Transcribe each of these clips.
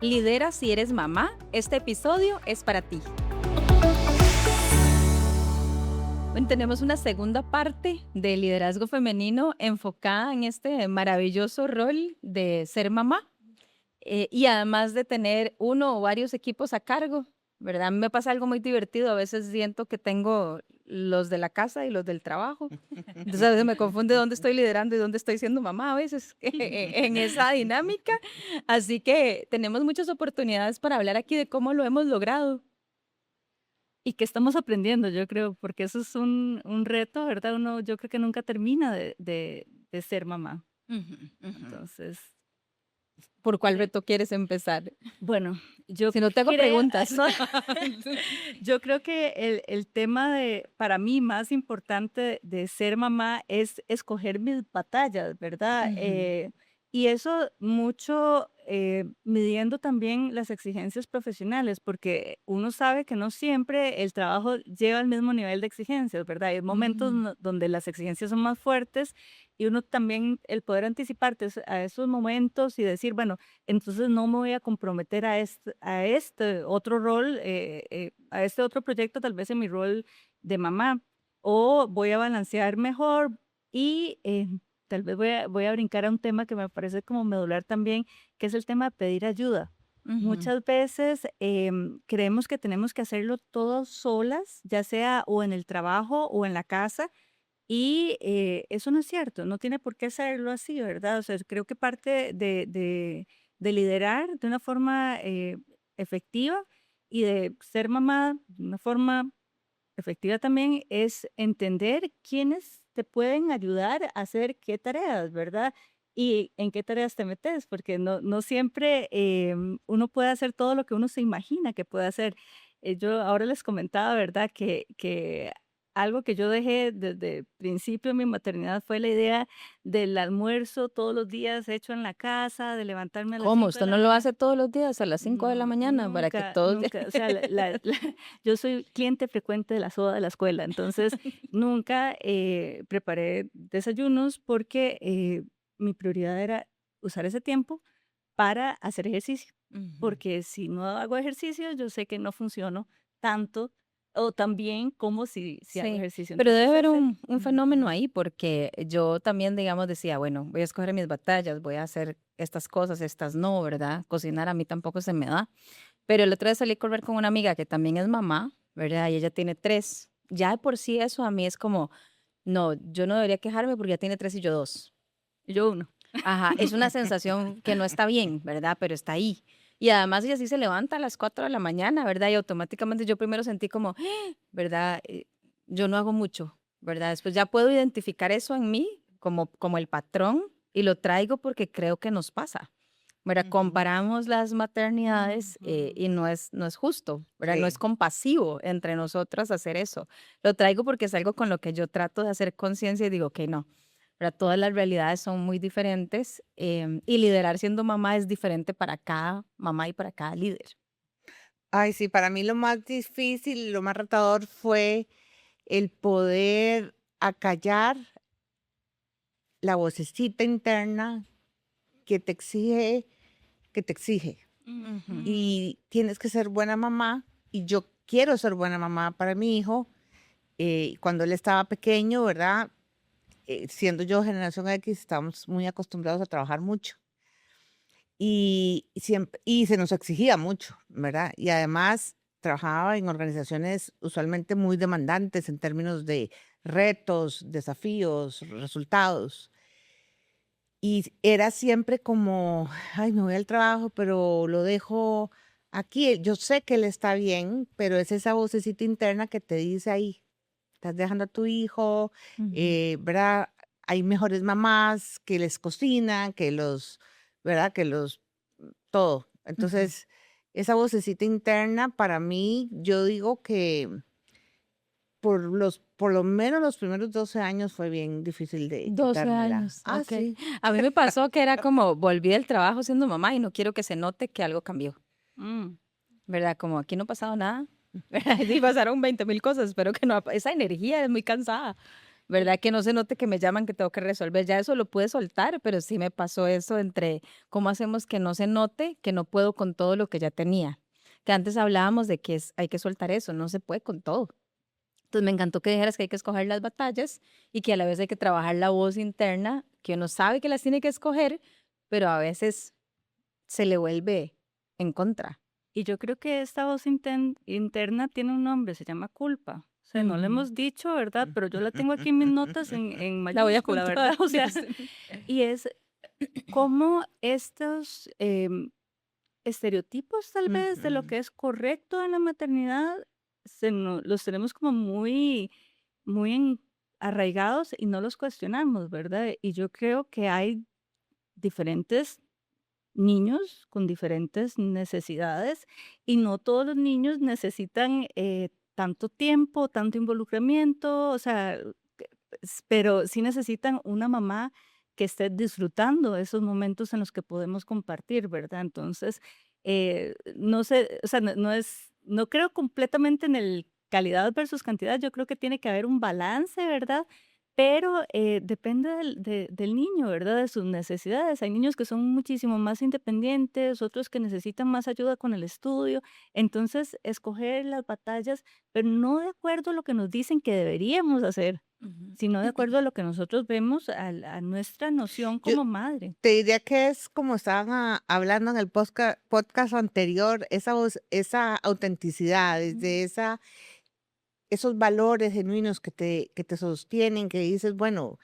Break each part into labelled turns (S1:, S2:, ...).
S1: Lidera si eres mamá, este episodio es para ti. Bueno, tenemos una segunda parte del liderazgo femenino enfocada en este maravilloso rol de ser mamá y además de tener uno o varios equipos a cargo, ¿verdad? A mí me pasa algo muy divertido, a veces siento que tengo los de la casa y los del trabajo, entonces a veces me confunde dónde estoy liderando y dónde estoy siendo mamá a veces en esa dinámica, así que tenemos muchas oportunidades para hablar aquí de cómo lo hemos logrado.
S2: Y que estamos aprendiendo, yo creo, porque eso es un reto, ¿verdad? Uno, yo creo que nunca termina de ser mamá.
S1: Ujú, ujú.
S2: Entonces,
S1: ¿Por cuál
S2: eh,
S1: reto quieres empezar?
S2: bueno, yo
S1: Si no te hago
S2: creo,
S1: preguntas.
S2: yo creo que el tema para mí más importante de ser mamá es escoger mis batallas, ¿verdad?
S1: Ujú,
S2: Y eso mucho midiendo también las exigencias profesionales, porque uno sabe que no siempre el trabajo lleva el mismo nivel de exigencias, ¿verdad? Hay momentos
S1: ujú.
S2: donde las exigencias son más fuertes y uno también el poder anticiparte a esos momentos y decir, bueno, entonces no me voy a comprometer a este otro rol, a este otro proyecto, tal vez en mi rol de mamá, o voy a balancear mejor y tal vez voy a brincar a un tema que me parece como medular también, que es el tema de pedir ayuda.
S1: Ujú,
S2: Muchas veces creemos que tenemos que hacerlo todo solas, ya sea o en el trabajo o en la casa, y eso no es cierto, no tiene por qué serlo así, ¿verdad? O sea, creo que parte de liderar de una forma efectiva y de ser mamá de una forma efectiva también es entender quiénes te pueden ayudar a hacer qué tareas, ¿verdad? Y en qué tareas te metes, porque no siempre uno puede hacer todo lo que uno se imagina que puede hacer. Yo ahora les comentaba, ¿verdad? Que algo que yo dejé desde el principio de mi maternidad fue la idea del almuerzo todos los días hecho en la casa, de levantarme a las
S1: ¿cómo?
S2: 5 de
S1: ¿Usted
S2: la
S1: no lo
S2: mañana.
S1: hace todos los días a las 5 de la
S2: No,
S1: mañana para que
S2: nunca,
S1: todos
S2: nunca. O sea, yo soy cliente frecuente de la soda de la escuela, entonces nunca preparé desayunos porque mi prioridad era usar ese tiempo para hacer ejercicio,
S1: Ujú.
S2: porque si no hago ejercicio, yo sé que no funciono tanto o tan bien como si hago
S1: Sí,
S2: ejercicio.
S1: pero debe
S2: Entonces
S1: haber
S2: ese
S1: un fenómeno ahí, porque yo también, digamos, decía, bueno, voy a escoger mis batallas, voy a hacer estas cosas, estas no, ¿verdad? Cocinar a mí tampoco se me da. Pero el otro día salí a correr con una amiga que también es mamá, ¿verdad? Y ella tiene tres. Ya de por sí eso a mí es como, no, yo no debería quejarme porque ya tiene tres y yo dos.
S2: yo uno.
S1: Ajá, es una sensación que no está bien, ¿verdad? Pero está ahí. Y además ella sí se levanta a las 4 de la mañana, ¿verdad? Y automáticamente yo primero sentí como, ¿verdad? Yo no hago mucho, ¿verdad? Después ya puedo identificar eso en mí como el patrón y lo traigo porque creo que nos pasa, ¿verdad?
S2: Ujú,
S1: Comparamos las maternidades
S2: ujú.
S1: y no es justo, ¿verdad? No es
S3: Sí.
S1: compasivo entre nosotras hacer eso. Lo traigo porque es algo con lo que yo trato de hacer conciencia y digo que no. ¿Verdad? Todas las realidades son muy diferentes y liderar siendo mamá es diferente para cada mamá y para cada líder.
S3: Ay, sí, para mí lo más difícil, lo más retador fue el poder acallar la vocecita interna que te exige, que te exige.
S1: Ujú,
S2: Ujú.
S3: Y tienes que ser buena mamá, y yo quiero ser buena mamá para mi hijo. Cuando él estaba pequeño, ¿verdad? Siendo yo generación X, estábamos muy acostumbrados a trabajar mucho. Y se nos exigía mucho, ¿verdad? Y además trabajaba en organizaciones usualmente muy demandantes en términos de retos, desafíos, resultados. Y era siempre como, ay, me voy al trabajo, pero lo dejo aquí. Yo sé que él está bien, pero es esa vocecita interna que te dice ahí, estás dejando a tu hijo,
S2: Ujú,
S3: ¿verdad? Hay mejores mamás que les cocinan, ¿verdad? Que los todo.
S2: ujú.
S3: Entonces, esa vocecita interna para mí, yo digo que por lo menos los primeros 12 años fue bien difícil de
S1: 12
S3: quitármela.
S1: años,
S3: Ah,
S1: ok.
S3: sí.
S1: A mí me pasó que era como volví del trabajo siendo mamá y no quiero que se note que algo cambió,
S2: Mm.
S1: ¿verdad? Como aquí no ha pasado nada, ¿verdad? Sí, pasaron 20,000 cosas, pero que no, esa energía es muy cansada. ¿verdad? Que no se note que me llaman, que tengo que resolver. Ya eso lo pude soltar, pero sí me pasó eso entre cómo hacemos que no se note que no puedo con todo lo que ya tenía. Que antes hablábamos de que hay que soltar eso, no se puede con todo. Entonces me encantó que dijeras que hay que escoger las batallas y que a la vez hay que trabajar la voz interna, que uno sabe que las tiene que escoger, pero a veces se le vuelve en contra.
S2: Y yo creo que esta voz interna tiene un nombre, se llama culpa. O sea, no le
S1: Ujú.
S2: hemos dicho, ¿verdad? Pero yo la tengo aquí en mis notas en
S1: La voy a
S2: mayúscula,
S1: apuntar.
S2: ¿verdad? O sea, y es cómo estos estereotipos tal vez de lo
S3: Ujú.
S2: que es correcto en la maternidad los tenemos como muy arraigados y no los cuestionamos, ¿verdad? Y yo creo que hay diferentes niños con diferentes necesidades y no todos los niños necesitan tanto tiempo, tanto involucramiento, o sea, pero sí necesitan una mamá que esté disfrutando esos momentos en los que podemos compartir, ¿verdad? Entonces, no sé, o sea, no creo completamente en el calidad versus cantidad, yo creo que tiene que haber un balance, ¿verdad? Pero depende del niño, ¿verdad? De sus necesidades. Hay niños que son muchísimo más independientes, otros que necesitan más ayuda con el estudio. Entonces, escoger las batallas, pero no de acuerdo a lo que nos dicen que deberíamos hacer,
S1: Ujú.
S2: sino de acuerdo a lo que nosotros vemos, a nuestra noción
S3: Yo
S2: como madre.
S3: te diría que es como estaban hablando en el podcast anterior, esa autenticidad, desde esos valores genuinos que te sostienen, que dices, bueno,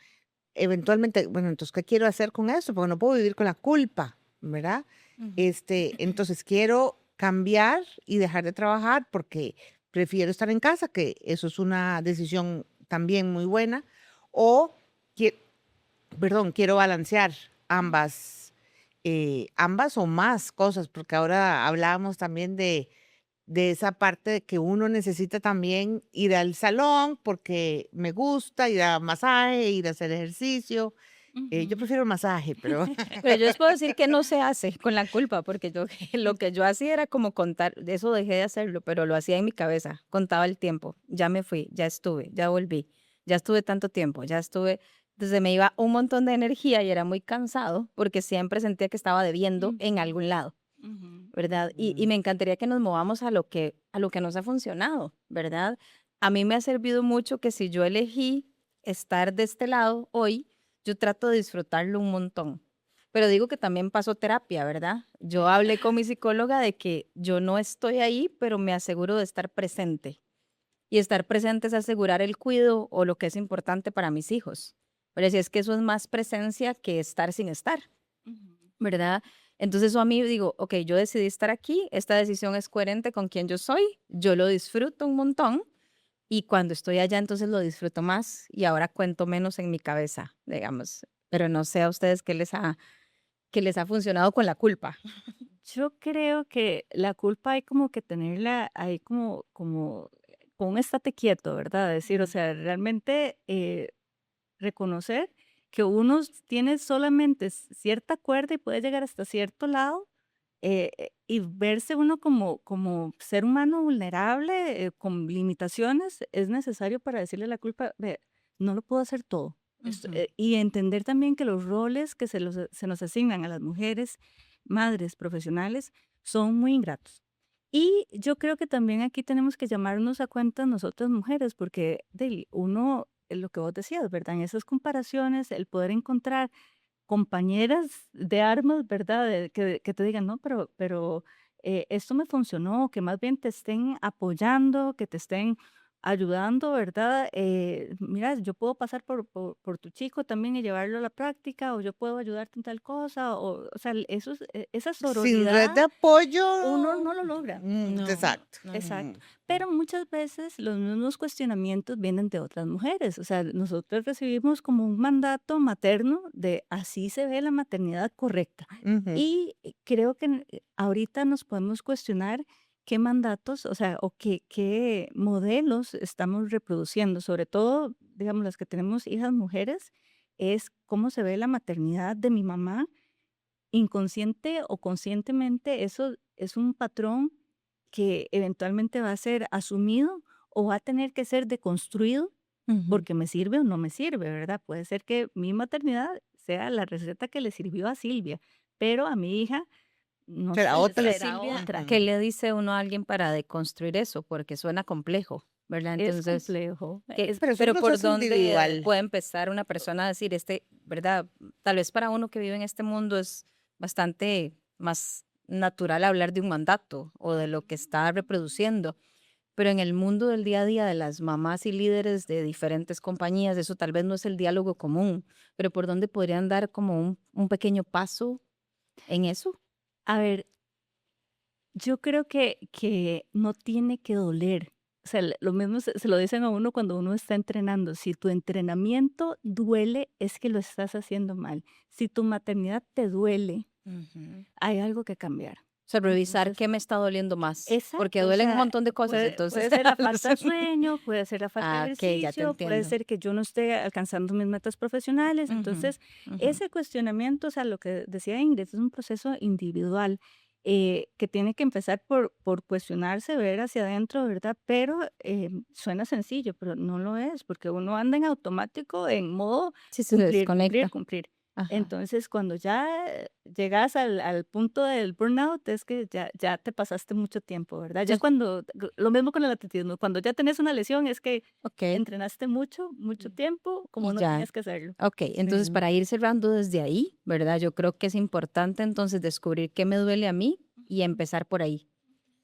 S3: eventualmente, bueno, entonces, ¿qué quiero hacer con eso? Porque no puedo vivir con la culpa, ¿verdad?
S1: Ujú.
S3: Entonces quiero cambiar y dejar de trabajar porque prefiero estar en casa, que eso es una decisión también muy buena, o qui- perdón, quiero balancear ambas o más cosas, porque ahora hablábamos también de esa parte de que uno necesita también ir al salón porque me gusta, ir a masaje, ir a hacer ejercicio. Yo
S2: Ujú.
S3: prefiero el masaje, pero
S1: Pero yo les puedo decir que no se hace con la culpa, porque yo lo que yo hacía era como contar, de eso dejé de hacerlo, pero lo hacía en mi cabeza, contaba el tiempo, ya me fui, ya estuve, ya volví, ya estuve tanto tiempo, ya estuve, entonces me iba un montón de energía y era muy cansado porque siempre sentía que estaba debiendo en
S2: Ujú,
S1: algún lado,
S2: ujú,
S1: ¿verdad? Y
S3: ujú,
S1: me encantaría que nos movamos a lo que nos ha funcionado, ¿verdad? A mí me ha servido mucho que si yo elegí estar de este lado hoy, yo trato de disfrutarlo un montón. Pero digo que también pasó terapia, ¿verdad? Yo hablé con mi psicóloga de que yo no estoy ahí, pero me aseguro de estar presente. Y estar presente es asegurar el cuidado o lo que es importante para mis hijos. Pero si es que eso es más presencia que estar sin estar,
S2: ujú.
S1: ¿verdad? Entonces eso a mí digo, ok, yo decidí estar aquí, esta decisión es coherente con quien yo soy, yo lo disfruto un montón y cuando estoy allá entonces lo disfruto más y ahora cuento menos en mi cabeza, digamos. Pero no sé a ustedes qué les ha funcionado con la culpa.
S2: Yo creo que la culpa hay como que tenerla ahí como con un estate quieto, ¿verdad? Decir, o
S1: Ujú.
S2: sea, realmente reconocer que uno tiene solamente cierta cuerda y puede llegar hasta cierto lado y verse uno como ser humano vulnerable, con limitaciones, es necesario para decirle a la culpa, "Ve, no lo puedo hacer todo".
S1: Ujú.
S2: Y entender también que los roles que se nos asignan a las mujeres, madres profesionales, son muy ingratos. Y yo creo que también aquí tenemos que llamarnos a cuenta nosotras mujeres, porque uno, lo que vos decías, ¿verdad? En esas comparaciones, el poder encontrar compañeras de armas, ¿verdad? Que te digan, no, pero esto me funcionó, que más bien te estén apoyando, que te estén ayudando, ¿verdad? Mira, yo puedo pasar por tu chico también y llevarlo a la práctica, o yo puedo ayudarte en tal cosa, o sea, esa
S3: sin red
S2: sororidad
S3: de
S2: uno
S3: apoyo,
S2: no lo logra.
S1: No,
S3: exacto.
S1: no, no, no.
S2: Exacto. Pero muchas veces los mismos cuestionamientos vienen de otras mujeres. O sea, nosotros recibimos como un mandato materno de así se ve la maternidad correcta.
S3: Ujú,
S2: Y creo que ahorita nos podemos cuestionar qué mandatos, o sea, o qué modelos estamos reproduciendo, sobre todo, digamos, las que tenemos hijas mujeres, es cómo se ve la maternidad de mi mamá inconsciente o conscientemente, eso es un patrón que eventualmente va a ser asumido o va a tener que ser deconstruido
S1: Ujú.
S2: porque me sirve o no me sirve, ¿verdad? Puede ser que mi maternidad sea la receta que le sirvió a Silvia, pero a mi hija, no
S3: Será
S2: sé,
S3: otra.
S1: Pero
S2: será
S1: Silvia,
S2: otra.
S1: ¿qué le dice uno a alguien para deconstruir eso? Porque suena complejo, ¿verdad?
S2: Es
S1: Entonces,
S2: complejo.
S3: Pero es un
S1: pero ¿por
S3: proceso
S1: dónde
S3: individual.
S1: puede empezar una persona a decir, verdad? Tal vez para uno que vive en este mundo es bastante más natural hablar de un mandato o de lo que está reproduciendo, pero en el mundo del día a día de las mamás y líderes de diferentes compañías, eso tal vez no es el diálogo común, pero ¿por dónde podrían dar como un pequeño paso en eso?
S2: A ver, yo creo que no tiene que doler. O sea, lo mismo se lo dicen a uno cuando uno está entrenando. Si tu entrenamiento duele, es que lo estás haciendo mal. Si tu maternidad te duele,
S1: Ujú.
S2: hay algo que cambiar.
S1: O sea, revisar
S2: Entonces,
S1: qué me está doliendo más, porque
S2: exacto, o
S1: duelen un
S2: sea,
S1: montón de cosas,
S2: puede
S1: entonces
S2: ser la falta de sueño, puede ser la falta de
S1: ok, ya te
S2: ejercicio, puede
S1: entiendo.
S2: ser que yo no esté alcanzando mis metas profesionales.
S1: Ujú,
S2: Entonces,
S1: ujú.
S2: ese cuestionamiento, o sea, lo que decía Ingrid, es un proceso individual que tiene que empezar por cuestionarse, ver hacia adentro, ¿verdad? Pero suena sencillo, pero no lo es, porque uno anda en automático, en modo
S1: Sí, se
S2: cumplir, cumplir,
S1: desconecta.
S2: cumplir.
S1: Ajá.
S2: Entonces, cuando ya llegas al punto del burnout, es que ya te pasaste mucho tiempo, ¿verdad? Ya
S1: Entonces,
S2: cuando, lo mismo con el atletismo, cuando ya tenés una lesión, es que
S1: ok,
S2: entrenaste mucho, mucho tiempo, como
S1: y
S2: no
S1: ya.
S2: tenías que hacerlo.
S1: Ok, entonces
S2: Sí.
S1: para ir cerrando desde ahí, ¿verdad? Yo creo que es importante entonces descubrir qué me duele a mí y empezar por ahí,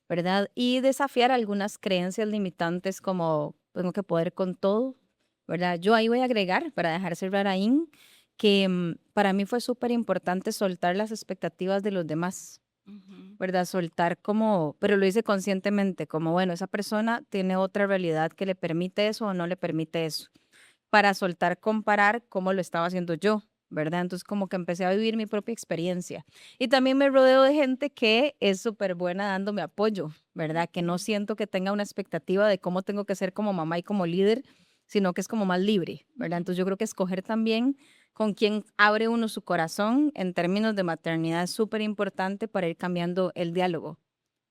S1: ¿verdad? Y desafiar algunas creencias limitantes como tengo que poder con todo, ¿verdad? Yo ahí voy a agregar, para dejar cerrar ahí, que para mí fue súper importante soltar las expectativas de los demás,
S2: Ujú.
S1: ¿verdad? Soltar como, pero lo hice conscientemente, como, bueno, esa persona tiene otra realidad que le permite eso o no le permite eso, para soltar comparar cómo lo estaba haciendo yo, ¿verdad? Entonces como que empecé a vivir mi propia experiencia. Y también me rodeo de gente que es súper buena dándome apoyo, ¿verdad? Que no siento que tenga una expectativa de cómo tengo que ser como mamá y como líder, sino que es como más libre, ¿verdad? Entonces yo creo que escoger también con quién abre uno su corazón en términos de maternidad es súper importante para ir cambiando el diálogo,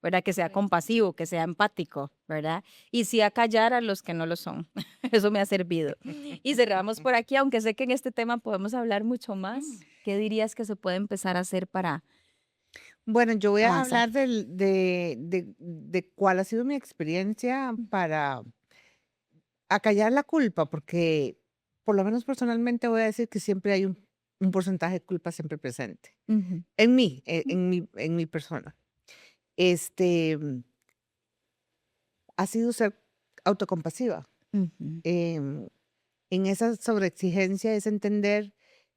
S1: ¿verdad? Que sea compasivo, que sea empático, ¿verdad? Y sí acallar a los que no lo son. Eso me ha servido. Y cerramos por aquí, aunque sé que en este tema podemos hablar mucho más. ¿Qué dirías que se puede empezar a hacer para
S3: Bueno, yo voy a
S1: avanzar?
S3: hablar de cuál ha sido mi experiencia para acallar la culpa, porque por lo menos personalmente voy a decir que siempre hay un porcentaje de culpa siempre presente.
S1: Ujú,
S3: En mí, en mi persona. Este, ha sido ser autocompasiva.
S1: ujú,
S3: Em, en esa sobreexigencia es entender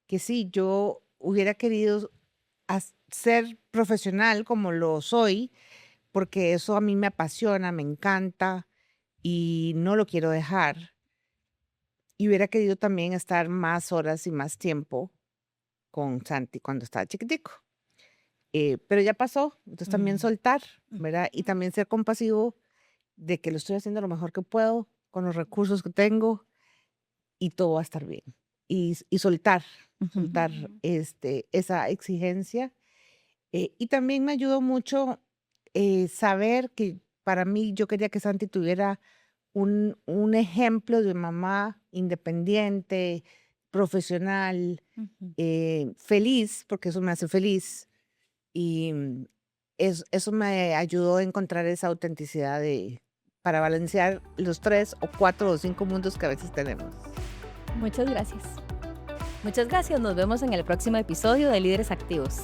S3: que sí, yo hubiera querido ser profesional como lo soy, porque eso a mí me apasiona, me encanta y no lo quiero dejar. Y hubiera querido también estar más horas y más tiempo con Santi cuando estaba chiquitico. Pero ya pasó, entonces también
S1: ujú,
S3: soltar,
S1: ujú.
S3: ¿verdad? Y también ser compasivo de que lo estoy haciendo lo mejor que puedo con los recursos que tengo y todo va a estar bien. Y soltar,
S1: Ujú.
S3: soltar esa exigencia. Y también me ayudó mucho saber que para mí yo quería que Santi tuviera un ejemplo de mamá independiente, profesional,
S1: Ujú.
S3: feliz, porque eso me hace feliz. Y eso me ayudó a encontrar esa autenticidad para balancear los 3 o 4 o 5 mundos que a veces tenemos.
S1: Muchas gracias. Muchas gracias. Nos vemos en el próximo episodio de Líderes Activos.